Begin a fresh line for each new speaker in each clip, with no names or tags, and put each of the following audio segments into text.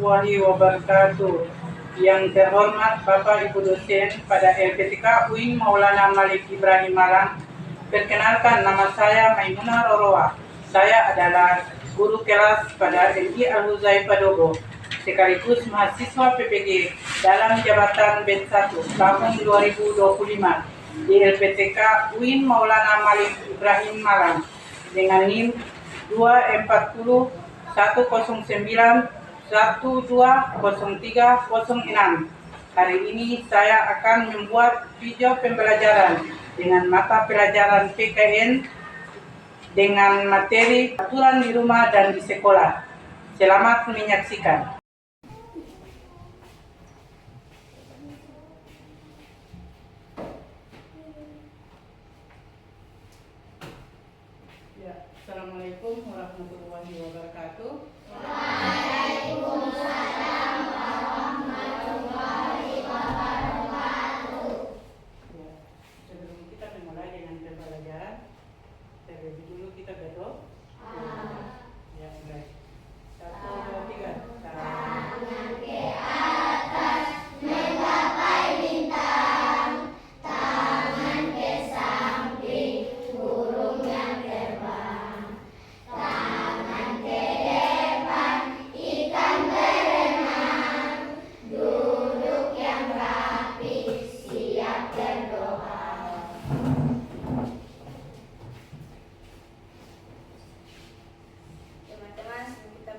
warahmatullahi wabarakatuh. Yang terhormat Bapak Ibu dosen pada LPTK UIN Maulana Malik Ibrahim Malang. Perkenalkan, nama saya Maimunah Roroa. Saya adalah guru kelas pada MI Al-Huzaifah Dogo, sekaligus mahasiswa PPG dalam jabatan BED 1 tahun 2025 di LPTK UIN Maulana Malik Ibrahim Malang dengan NIM 240 109 120306. Hari ini saya akan membuat video pembelajaran dengan mata pelajaran PKN dengan materi aturan di rumah dan di sekolah. Selamat menyaksikan. Ya, Assalamualaikum warahmatullahi wabarakatuh. Terlebih dulu kita berdoa. Ya, baik. 1, 2, 3. Tangan ke atas menggapai bintang, tangan ke samping burung yang terbang, tangan ke depan ikan berenang, duduk yang rapi siap berdoa.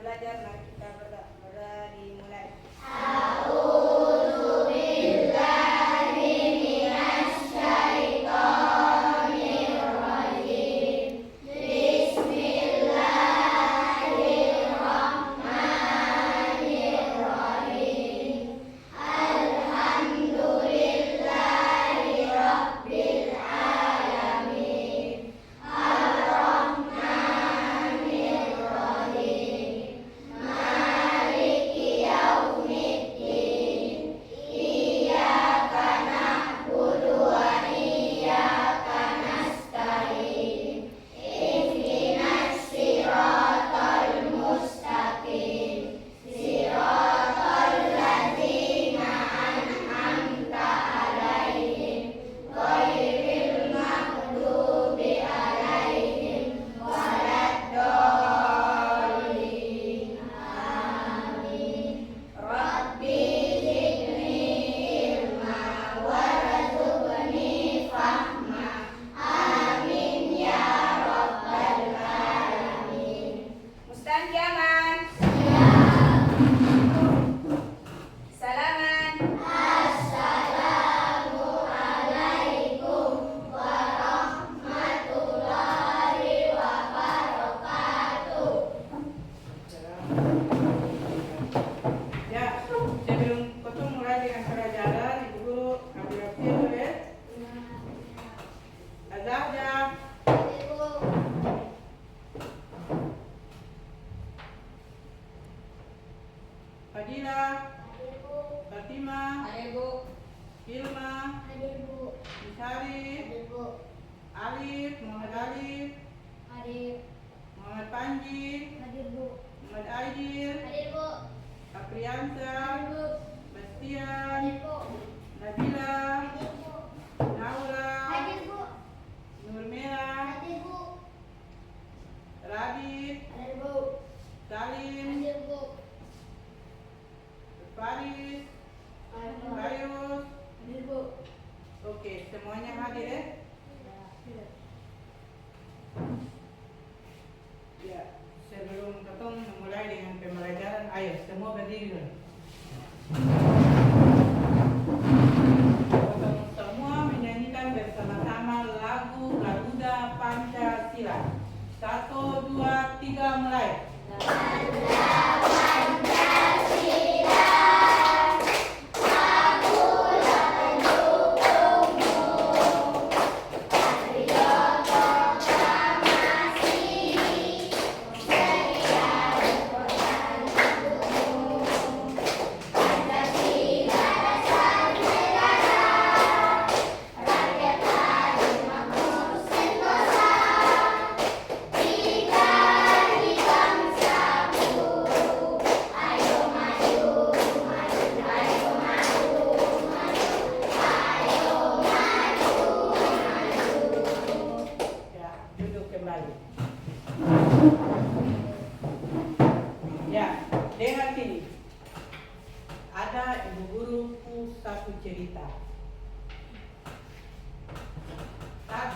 Belajar, mari kita dimulai. A'udzu billahi minasyaitonir rajim. Bismillahirrahmanirrahim. Alhamdulillahi rabbil alamin. Fadila, Fatima, Hilma, Isari, Alif, Muhammad Alif, Muhammad Panji, Muhammad Aidil, Apriansa, Bastian, Nabila, Naura, Nurmera, Radit, Salim, Faris, Bayus. Oke, semuanya hadir ya? Ya, sebelum ketemu memulai dengan pembelajaran, ayo semua berdiri dulu.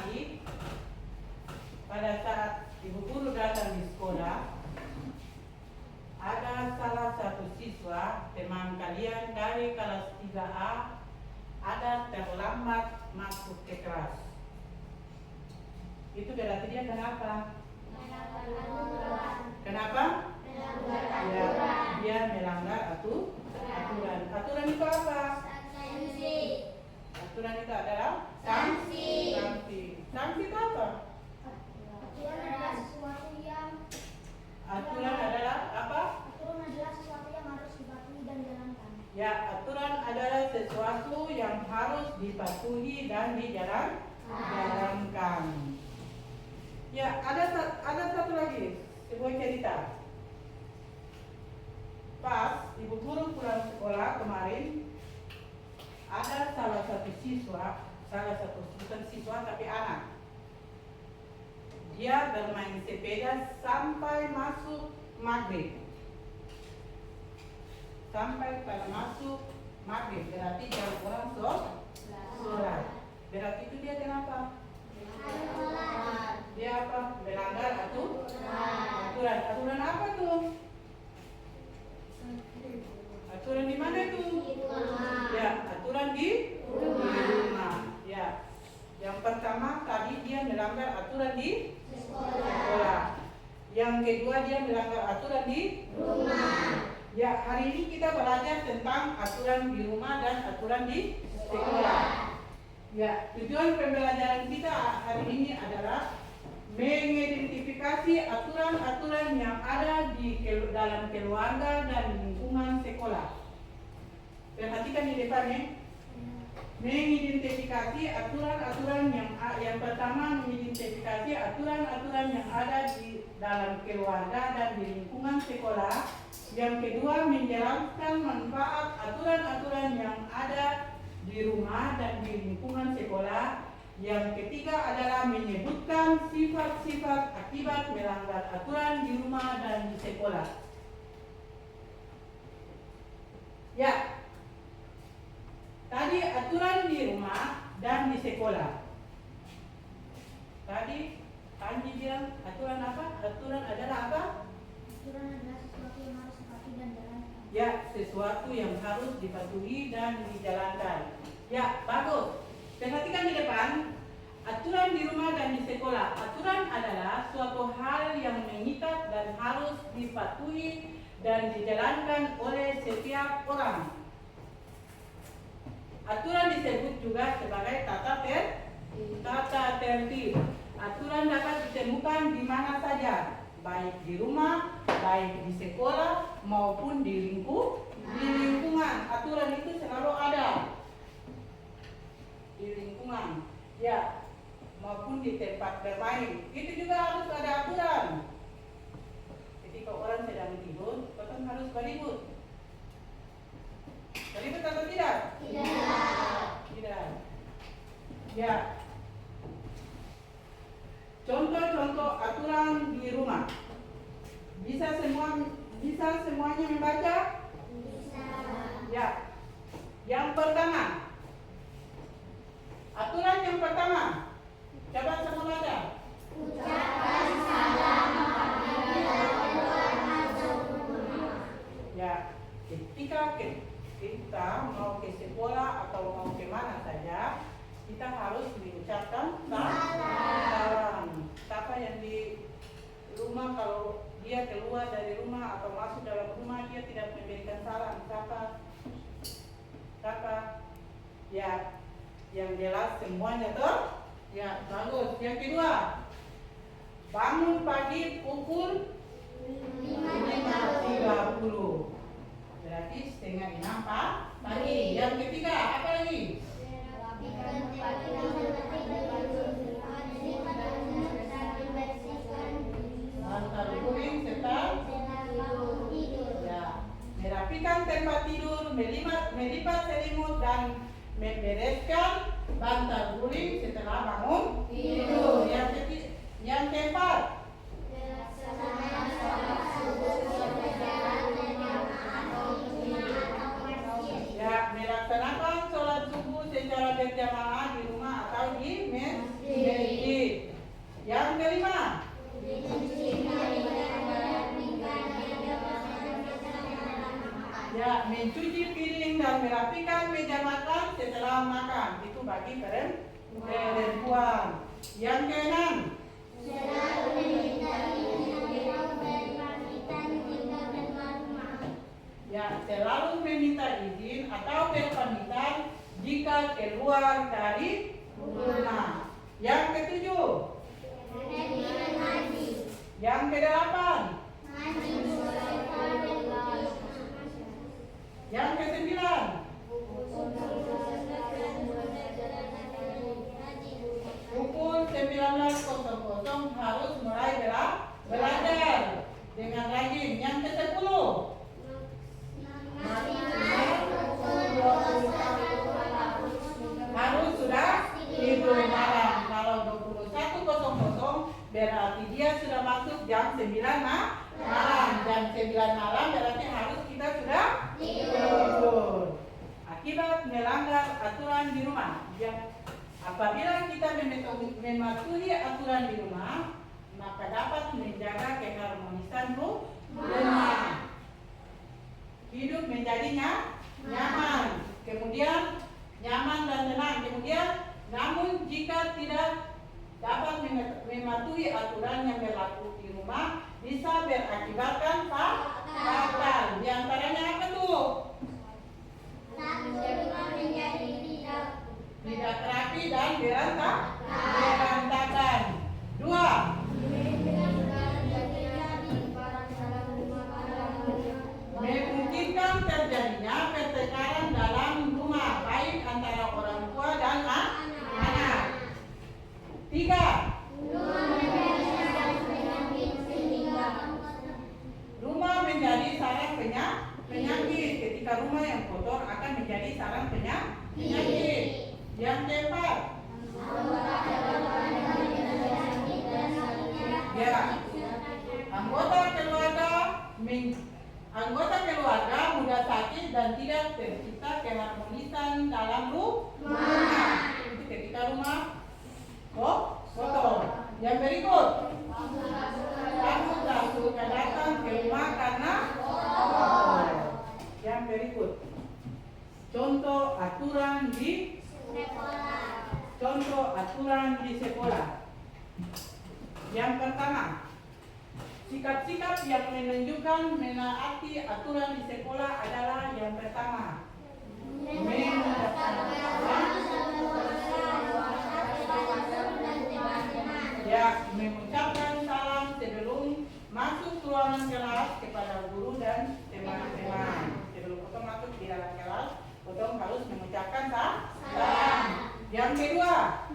tadi pada saat ibu guru datang di sekolah, ada salah satu siswa teman kalian dari kelas 3A ada terlambat masuk ke kelas. Itu berarti dia kenapa? Kenapa? Ya, dia melanggar aturan. Aturan itu apa? Aturan itu adalah sanksi. Sanksi itu apa?
Aturan adalah sesuatu yang
Aturan adalah apa?
Aturan adalah sesuatu yang harus dipatuhi dan dijalankan.
Ya, aturan adalah sesuatu yang harus dipatuhi dan dijalankan. Ya, ada satu lagi sebuah cerita. Pas ibu guru pulang sekolah kemarin, ada salah satu bukan siswa tapi anak. Dia bermain sepeda sampai masuk maghrib. Sampai pada masuk maghrib, berarti jam orang sholat. Berarti itu dia kenapa? Dia apa? Melanggar aturan. Aturan apa tuh? Aturan di mana itu? Ya, aturan di rumah. Ya. Yang pertama tadi dia melanggar aturan di sekolah. Yang kedua dia melanggar aturan di rumah. Ya, hari ini kita belajar tentang aturan di rumah dan aturan di sekolah. Ya, tujuan pembelajaran kita hari ini adalah mengidentifikasi aturan-aturan yang ada di dalam keluarga dan lingkungan sekolah. Perhatikan di depan ya. Mengidentifikasi aturan-aturan yang pertama, mengidentifikasi aturan-aturan yang ada di dalam keluarga dan di lingkungan sekolah. Yang kedua, menjelaskan manfaat aturan-aturan yang ada di rumah dan di lingkungan sekolah. Yang ketiga adalah menyebutkan sifat-sifat akibat melanggar aturan di rumah dan di sekolah. Ya, tadi aturan di rumah dan di sekolah. Tadi Panji bilang aturan apa? Aturan adalah apa?
Aturan adalah sesuatu yang harus dipatuhi dan dijalankan.
Ya, sesuatu yang harus dipatuhi dan dijalankan. Ya, bagus. Perhatikan di depan. Aturan di rumah dan di sekolah. Aturan adalah suatu hal yang mengikat dan harus dipatuhi dan dijalankan oleh setiap orang. Aturan disebut juga sebagai tata tertib. Aturan dapat ditemukan di mana saja, baik di rumah, baik di sekolah, maupun di lingkungan. Aturan itu selalu ada di lingkungan, ya, maupun di tempat bermain. Itu juga harus ada aturan. Ketika orang sedang tidur, orang harus beribut. Beribut atau tidak? Tidak. Ya. Contoh-contoh aturan di rumah. Bisa semuanya membaca?
Bisa.
Ya. Yang pertama. Aturan yang pertama. Coba semua baca.
Ucapkan salam apabila keluar masuk rumah.
Ya. Ketika kita mau ke sekolah atau mau ke mana saja, kita harus mengucapkan salam. Siapa yang di rumah kalau dia keluar dari rumah atau masuk dalam rumah dia tidak memberikan salam, siapa? Ya, yang jelas semuanya tuh. Ya, bagus. Yang kedua, bangun pagi pukul 5.30. Berarti 5:30 pagi. Yang ketiga, apa lagi? Bantal guling serta ya, merapikan tempat tidur, melipat selimut dan membereskan bantal guling setelah bangun tidur. Yang keempat, ya, melaksanakan sholat subuh secara berjamaah di rumah atau di masjid. Ya, mencuci piring dan merapikan meja makan setelah makan. Itu bagi perempuan. Yang keenam,
Selalu meminta izin atau berpamitan jika keluar rumah.
ya selalu meminta izin atau berpamitan jika keluar dari rumah. Yang ketujuh,
Rajin ngaji.
yang kedelapan,
Ngaji bersama dengan
yang kesembilan, pukul 19.00 harus mulai belajar dengan rajin. Yang ke-10, harus sudah tidur malam. Kalau 21.00 berarti dia sudah masuk jam 9 malam. Jam 9 malam berarti harus kita sudah tidur. Akibat melanggar aturan di rumah. Apabila kita mematuhi aturan di rumah, maka dapat menjaga keharmonisan rumah. Hidup menjadinya nyaman. Kemudian nyaman dan tenang. Kemudian, namun jika tidak dapat mematuhi aturan yang berlaku di rumah, bisa berakibatkan fatal. Di antaranya apa tuh?
rumah menjadi
Tidak rapi dan berantakan. 2, memungkinkan terjadinya pertengkaran dalam rumah, baik antara orang tua dan anak. 3, rumah menjadi sarang penyakit. Ketika rumah yang kotor akan menjadi sarang penyakit. Yang keempat, ya, anggota keluarga mudah sakit dan tidak tercipta keharmonisan dalam rumah. Itu ketika rumah kotor. Yang berikut, kamu tak suka datang ke rumah karena kotor. Yang berikut, contoh aturan di sekolah. Yang pertama, sikap-sikap yang menunjukkan menaati aturan di sekolah adalah yang pertama, mengucapkan salam sebelum masuk ruangan kelas kepada guru dan teman-teman. Sebelum potong masuk di dalam kelas, potong harus mengucapkan salam. Yang kedua,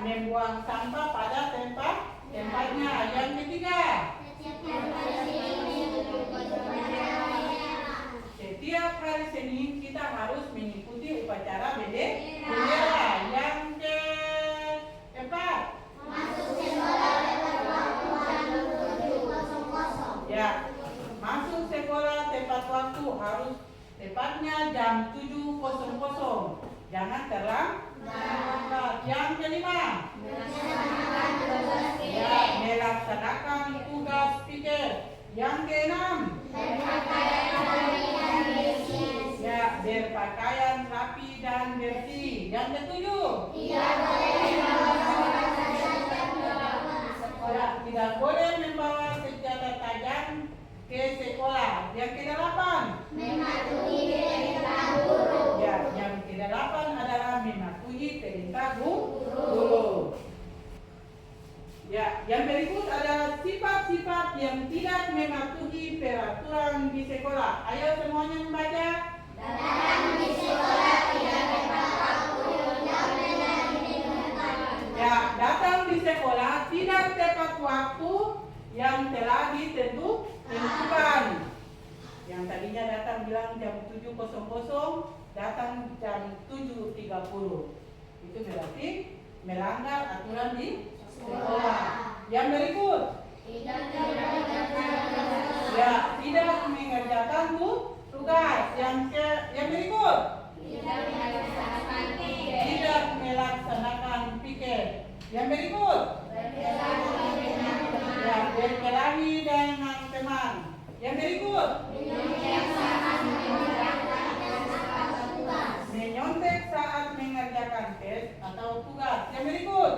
membuang sampah pada tempatnya. Yang ketiga, setiap hari Senin kita harus mengikuti upacara bendera. Yang keempat, masuk sekolah tepat waktu, harus tepatnya jam 7.00. Jangan terlambat. Yang kelima, melaksanakan tugas pikir. Yang keenam, berpakaian rapi dan bersih. Yang ketujuh, tidak boleh membawa senjata tajam ke sekolah. Yang kedelapan, yang kedelapan adalah mematuhi perintah guru. Yang berikut adalah sifat-sifat yang tidak mematuhi peraturan di sekolah. Ayo semuanya membaca.
Datang di sekolah tidak tepat waktu,
datang di sekolah tidak tepat waktu yang telah ditentukan. Yang tadinya datang bilang jam 7.00, datang jam 7.30. Itu berarti melanggar aturan di sekolah. Yang berikut, tidak mengerjakan tugas. Yang berikut, tidak melaksanakan pikir. Yang berikut, berkelahi dengan teman. Yang atau tugas. Yang berikut.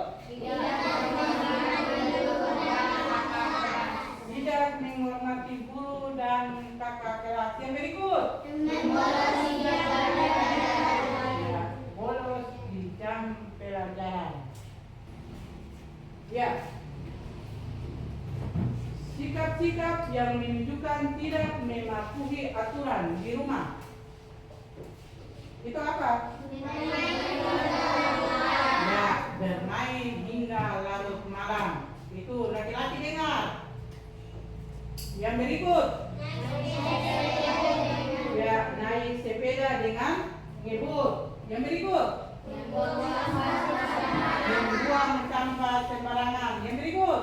Tidak menghormati guru dan kakak kelas. Yang berikut. Bolos di jam pelajaran. Ya. Sikap-sikap yang menunjukkan tidak mematuhi aturan di rumah. Itu apa? Ya, bermain hingga larut malam. Itu laki-laki dengar. Yang berikut. Ya, naik sepeda dengan ngebut. Yang berikut. Membuang sampah sembarangan. Yang berikut.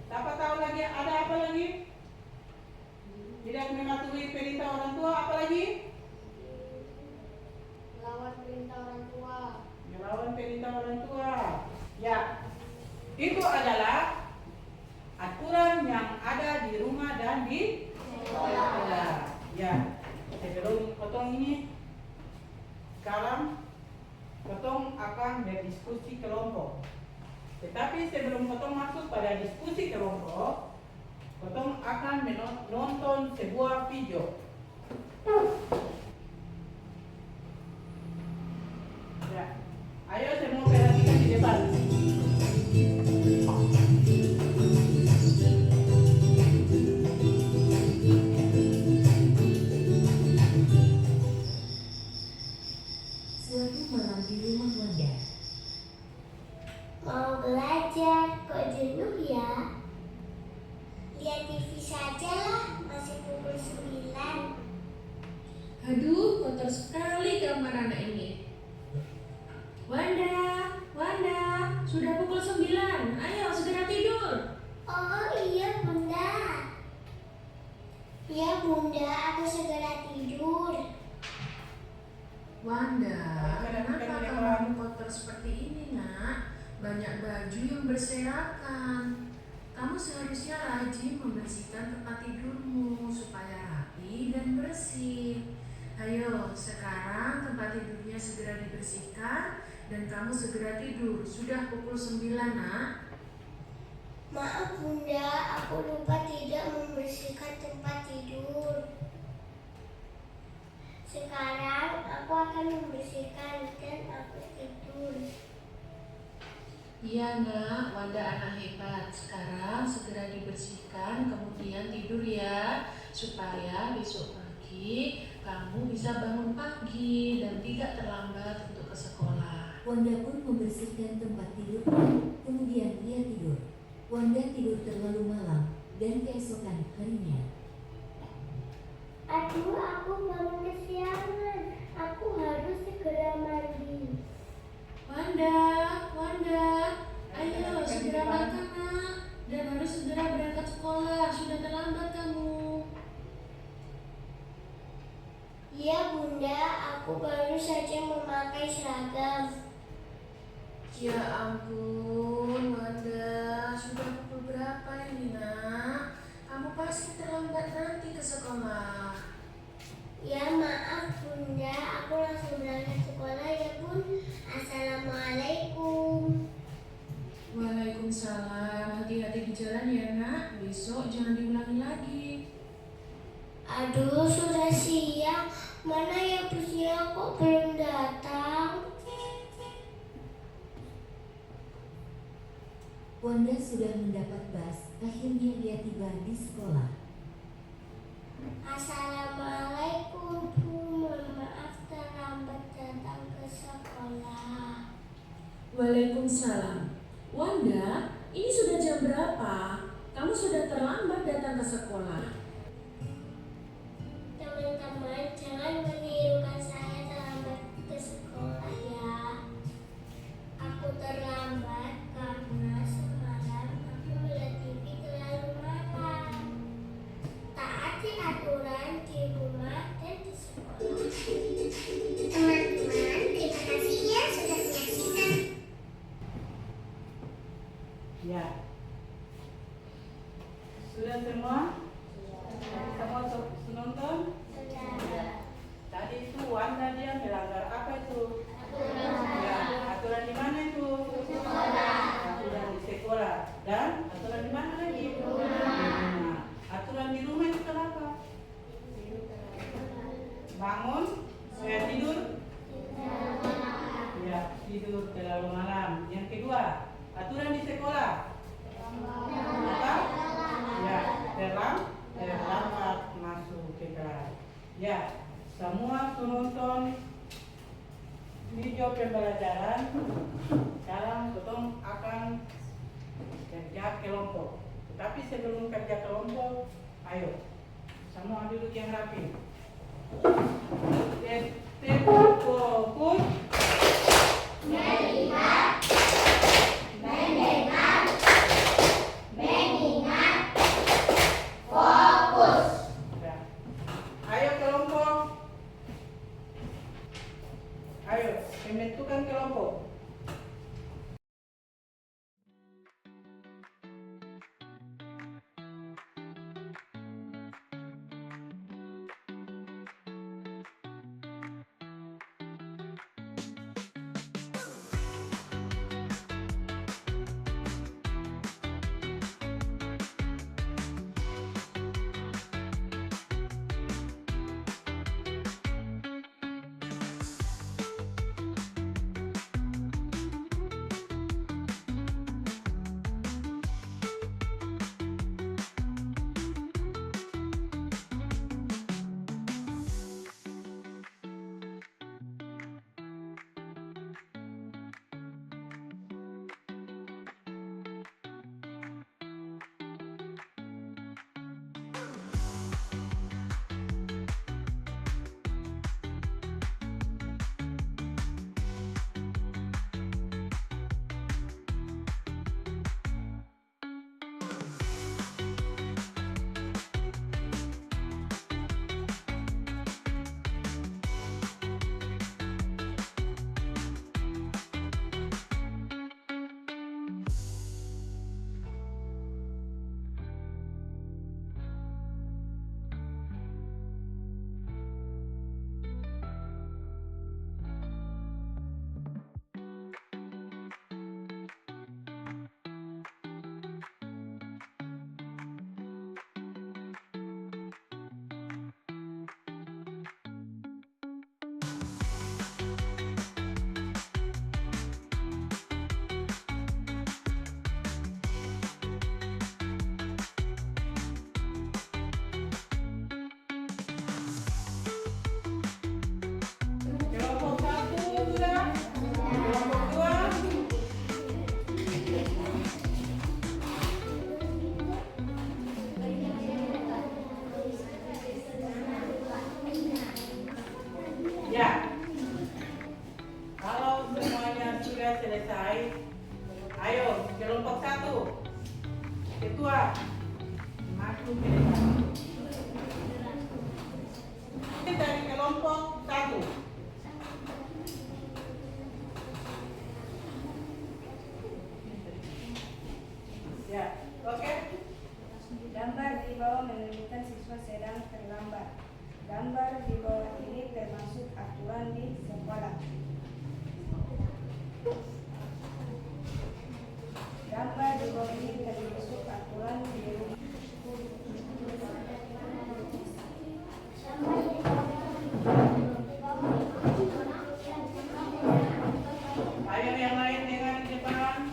Siapa tahu lagi ada apa lagi? Tidak mematuhi perintah orang tua, apa lagi?
Melawan perintah orang tua.
Melawan perintah orang tua. Ya, itu adalah aturan yang ada di rumah dan di sekolah. Ya, sebelum potong ini, sekarang potong akan berdiskusi kelompok. Tetapi sebelum potong masuk pada diskusi kelompok, potong akan menonton sebuah video. Ya, ayo semua perhatikan di depan.
Suatu malam di rumah Wanda.
Mau belajar, kok jenuh ya? Lihat TV saja lah, masih pukul 9.
Aduh, kotor sekali kamar anak ini. Wanda, sudah pukul 9. Ayo segera tidur.
Oh iya bunda. Ya bunda, aku segera tidur.
Wanda, kenapa kamu kotor seperti ini, Nak? Banyak baju yang berserakan. Kamu seharusnya rajin membersihkan tempat tidurmu supaya rapi dan bersih. Ayo, sekarang tempat tidurnya segera dibersihkan dan kamu segera tidur. Sudah pukul 9, Nak.
Maaf bunda, aku lupa tidak membersihkan tempat tidur. Sekarang aku akan membersihkan dan aku tidur.
Iya, Nak. Wanda anak hebat. Sekarang segera dibersihkan, kemudian tidur ya, supaya besok pagi kamu bisa bangun pagi dan tidak terlambat untuk ke sekolah.
Wanda pun membersihkan tempat tidur, kemudian ia tidur. Wanda tidur terlalu malam dan keesokan harinya.
Aduh, aku baru kesiangan. Aku harus segera mandi.
Wanda, ayo segera makan, Nak, dan harus segera berangkat sekolah. Sudah terlambat kamu.
Iya bunda, aku baru saja memakai seragam.
Ya ampun, Wanda, sudah pukul berapa ini, Nak? Kamu pasti terlambat nanti ke sekolah.
Ya maaf bunda, aku langsung berangkat sekolah ya bun. Assalamualaikum.
Waalaikumsalam. Hati-hati di jalan ya, Nak. Besok jangan diulangi lagi.
Aduh, sudah siang. Mana ya busnya kok belum datang?
Wanda sudah mendapat bus, akhirnya dia tiba di sekolah.
Assalamualaikum Bu, mohon maaf terlambat datang ke sekolah.
Waalaikumsalam. Wanda, ini sudah jam berapa? Kamu sudah terlambat datang ke sekolah.
Teman-teman, jangan menirukan saya terlambat ke sekolah ya. Aku terlambat karena semalam aku melihat TV terlalu malam. Taati aturan di rumah dan di sekolah. Teman-teman, terima kasih ya sudah menyaksikan.
Ya. Sudah semua? Semua nonton?
Sudah.
Tadi itu Wanda bangun, tidur. Ya, tidur terlalu malam. Yang kedua, aturan di sekolah. Apa? Ya, terlambat masuk ke kelas. Ya, semua penonton video pembelajaran. Sekarang kita akan kerja kelompok. Tetapi sebelum kerja kelompok, ayo semua duduk yang rapi. Fokus.
Melihat, mendengar, mengingat, fokus.
Ya. Ayo kelompok. Ayo pembentukan kelompok. Kelompok 1 sudah. Kelompok 2. Ya. Kalau semuanya sudah selesai, ayo kelompok 1. Ketua maju ke depan. Dari kelompok 1. Ya, oke.
Gambar di bawah menunjukkan siswa sedang terlambat. Gambar di bawah ini termasuk aturan di sekolah. Gambar di bawah ini termasuk aturan di rumah.
Ayo yang lain dengan di depan.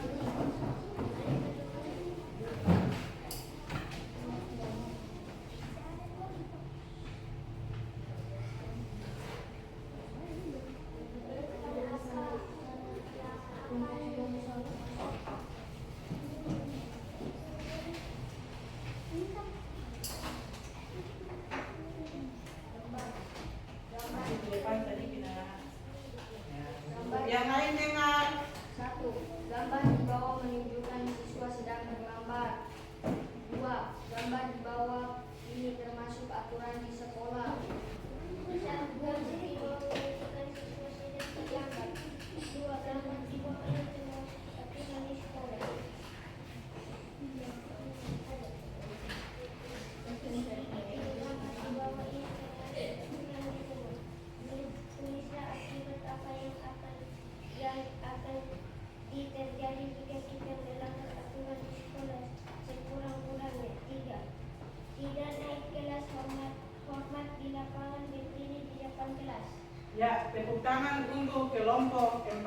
tepuk tangan untuk kelompok 4.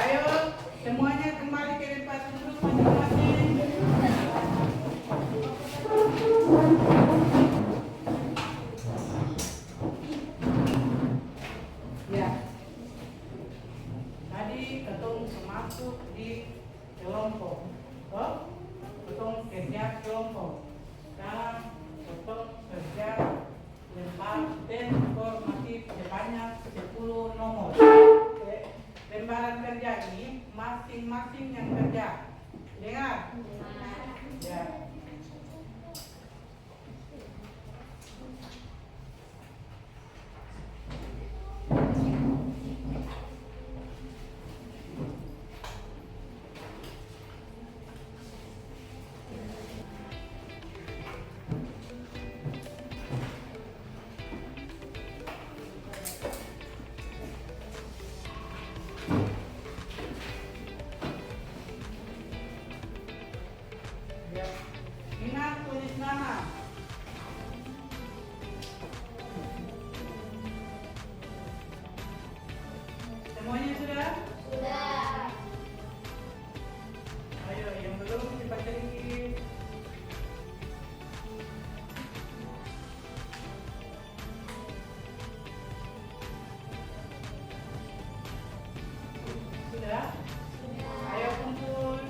Ayo semuanya kembali ke tempat duduk masing-masing. Ya. Tadi ketong masuk di kelompok. Oh, ketong kerja kelompok. Sekarang ketong kerja lembar dan informatif sebanyak 10 nomor. Lembaran kerja ini masing-masing yang kerja. Dengar? Ya. Ingat tulis nama. Semuanya sudah?
Sudah.
Ayo yang belum cepat sedikit. Sudah? Ayo kumpul.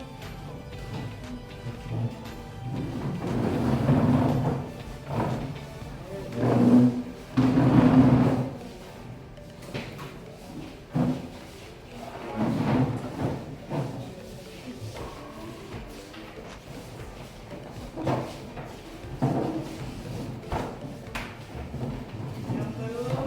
Yang belum.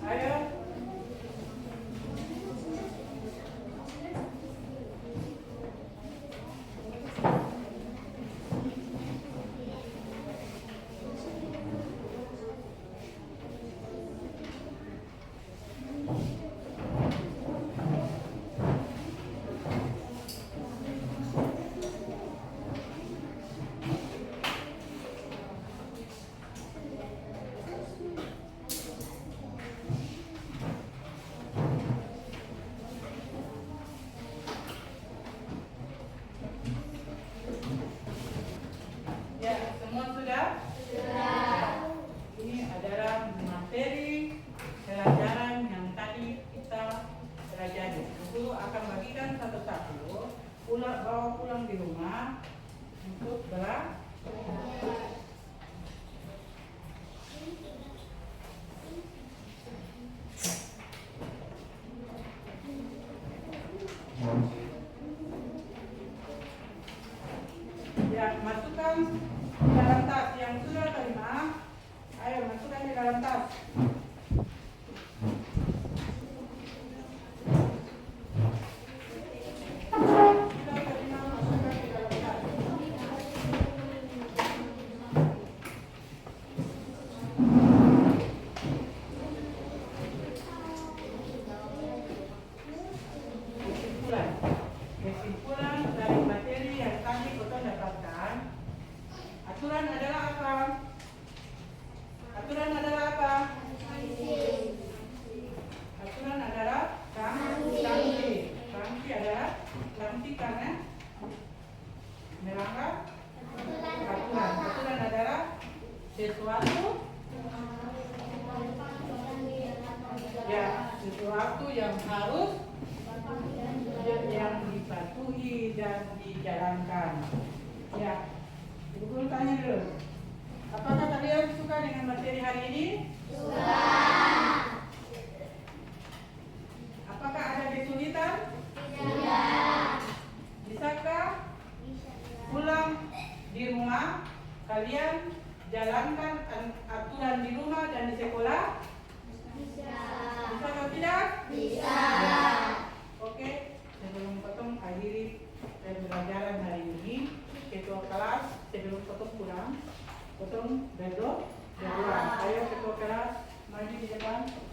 Ayo. Ya, semua sudah? Sudah. Ini adalah materi pelajaran yang tadi kita pelajari. Guru akan bagikan satu-satu, bawa pulang di rumah untuk belajar. Ya, masukkan di dalam tas yang sudah terima. Ayo masukkan di dalam tas. Sudah terima, masukkan di dalam tas. Kesimpulan dari materi yang tadi kita dapatkan. Aturan adalah apa? Aturan adalah apa? Aturan adalah sanksi. Sanksi adalah sanksi karena melanggar aturan. Aturan adalah sesuatu yang harus yang dipatuhi dan dijalankan. Ya, Ibu Guru tanya dulu. Apakah kalian suka dengan materi hari ini?
Suka.
Apakah ada kesulitan?
Tidak.
Bisa Kosong, Redo, Dewan. Ayo ketua kelas maju di depan.